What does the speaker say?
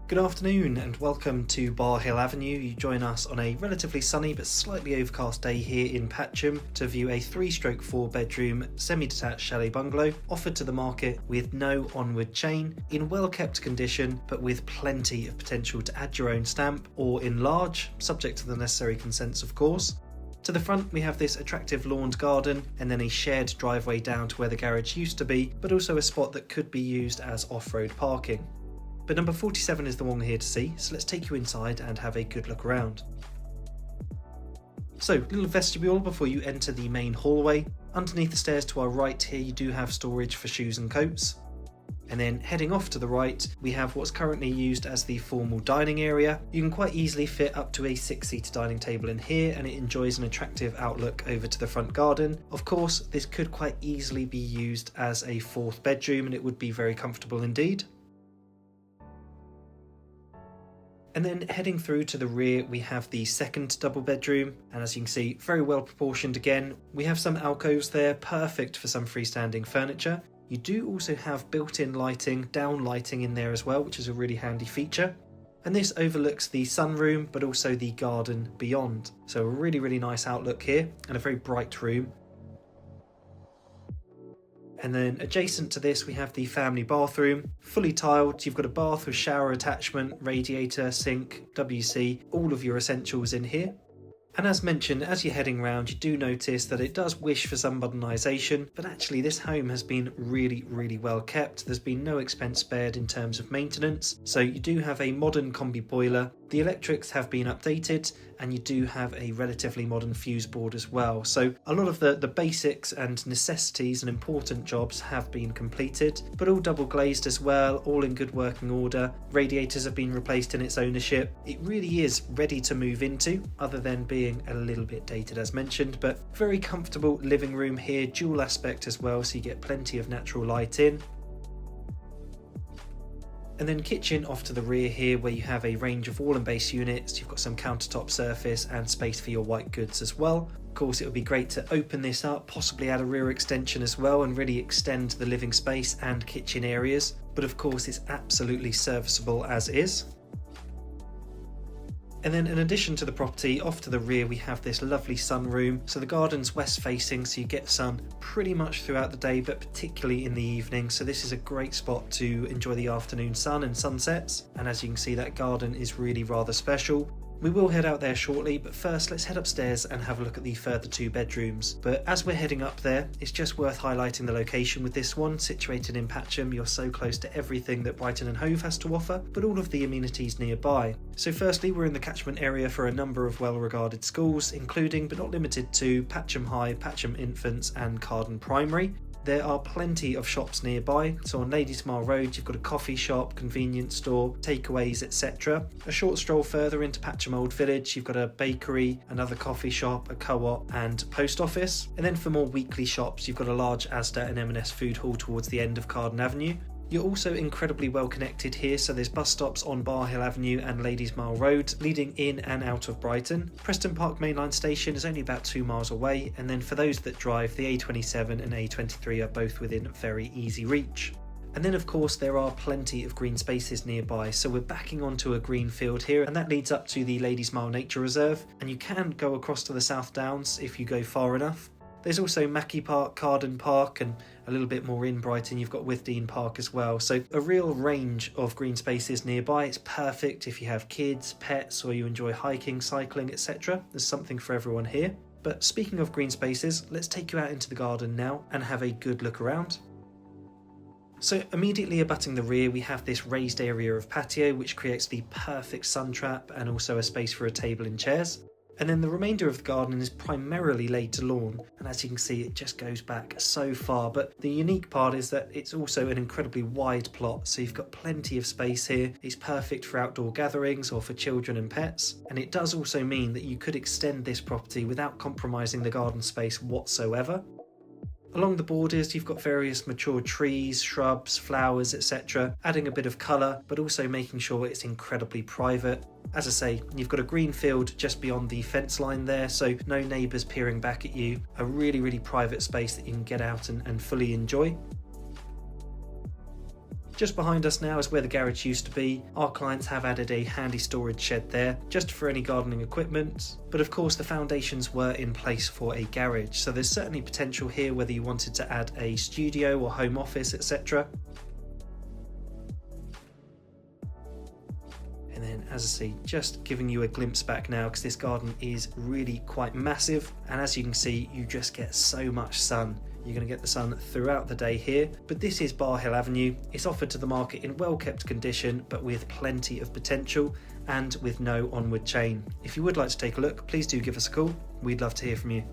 Good afternoon and welcome to Barrhill Avenue. You join us on a relatively sunny but slightly overcast day here in Patcham to view a 3-stroke 4-bedroom semi-detached chalet bungalow offered to the market with no onward chain, in well-kept condition but with plenty of potential to add your own stamp or enlarge, subject to the necessary consents of course. To the front we have this attractive lawned garden and then a shared driveway down to where the garage used to be, but also a spot that could be used as off-road parking. But number 47 is the one we're here to see, so let's take you inside and have a good look around. So, little vestibule before you enter the main hallway. Underneath the stairs to our right here you do have storage for shoes and coats. And then heading off to the right, we have what's currently used as the formal dining area. You can quite easily fit up to a 6-seater dining table in here, and it enjoys an attractive outlook over to the front garden. Of course, this could quite easily be used as a 4th bedroom, and it would be very comfortable indeed. And then heading through to the rear we have the 2nd double bedroom, and as you can see, very well proportioned again. We have some alcoves there, perfect for some freestanding furniture. You do also have built-in lighting, down lighting in there as well, which is a really handy feature. And this overlooks the sunroom but also the garden beyond. So a really nice outlook here and a very bright room. And then adjacent to this we have the family bathroom, fully tiled. You've got a bath with shower attachment, radiator, sink, WC, all of your essentials in here. And as mentioned, as you're heading round, you do notice that it does wish for some modernisation, but actually this home has been really well kept. There's been no expense spared in terms of maintenance. So you do have a modern combi boiler, the electrics have been updated, and you do have a relatively modern fuse board as well. So a lot of the basics and necessities and important jobs have been completed, but all double glazed as well, all in good working order. Radiators have been replaced in its ownership. It really is ready to move into, other than being a little bit dated as mentioned, but very comfortable living room here, dual aspect as well, so you get plenty of natural light in. And then kitchen off to the rear here, where you have a range of wall and base units. You've got some countertop surface and space for your white goods as well. Of course, it would be great to open this up, possibly add a rear extension as well, and really extend the living space and kitchen areas. But of course, it's absolutely serviceable as is. And then in addition to the property, off to the rear we have this lovely sunroom. So the garden's west facing, so you get sun pretty much throughout the day, but particularly in the evening. So this is a great spot to enjoy the afternoon sun and sunsets. And as you can see, that garden is really rather special. We will head out there shortly, but first let's head upstairs and have a look at the further 2 bedrooms. But as we're heading up there, it's just worth highlighting the location with this one. Situated in Patcham, you're so close to everything that Brighton and Hove has to offer, but all of the amenities nearby. So firstly, we're in the catchment area for a number of well-regarded schools, including but not limited to Patcham High, Patcham Infants and Carden Primary. There are plenty of shops nearby, so on Ladies Mile Road you've got a coffee shop, convenience store, takeaways, etc. A short stroll further into Patcham Old Village you've got a bakery, another coffee shop, a co-op and post office. And then for more weekly shops you've got a large Asda and M&S food hall towards the end of Carden Avenue. You're also incredibly well connected here, so there's bus stops on Barrhill Avenue and Ladies Mile Road leading in and out of Brighton. Preston Park mainline station is only about 2 miles away, and then for those that drive, the A27 and A23 are both within very easy reach. And then of course there are plenty of green spaces nearby, so we're backing onto a green field here, and that leads up to the Ladies Mile Nature Reserve, and you can go across to the South Downs if you go far enough. There's also Mackey Park, Carden Park, and a little bit more in Brighton you've got Withdean Park as well. So a real range of green spaces nearby. It's perfect if you have kids, pets, or you enjoy hiking, cycling, etc. There's something for everyone here. But speaking of green spaces, let's take you out into the garden now and have a good look around. So immediately abutting the rear we have this raised area of patio, which creates the perfect sun trap and also a space for a table and chairs. And then the remainder of the garden is primarily laid to lawn, and as you can see it just goes back so far, but the unique part is that it's also an incredibly wide plot, so you've got plenty of space here. It's perfect for outdoor gatherings or for children and pets, and it does also mean that you could extend this property without compromising the garden space whatsoever. Along the borders you've got various mature trees, shrubs, flowers, etc, adding a bit of colour but also making sure it's incredibly private. As I say, you've got a green field just beyond the fence line there, so no neighbours peering back at you. A really private space that you can get out and fully enjoy. Just behind us now is where the garage used to be. Our clients have added a handy storage shed there, just for any gardening equipment. But of course the foundations were in place for a garage, so there's certainly potential here whether you wanted to add a studio or home office, etc. And then, as I say, just giving you a glimpse back now, because this garden is really quite massive, and as you can see, you just get so much sun. You're going to get the sun throughout the day here. But this is Barrhill Avenue. It's offered to the market in well-kept condition, but with plenty of potential and with no onward chain. If you would like to take a look, please do give us a call. We'd love to hear from you.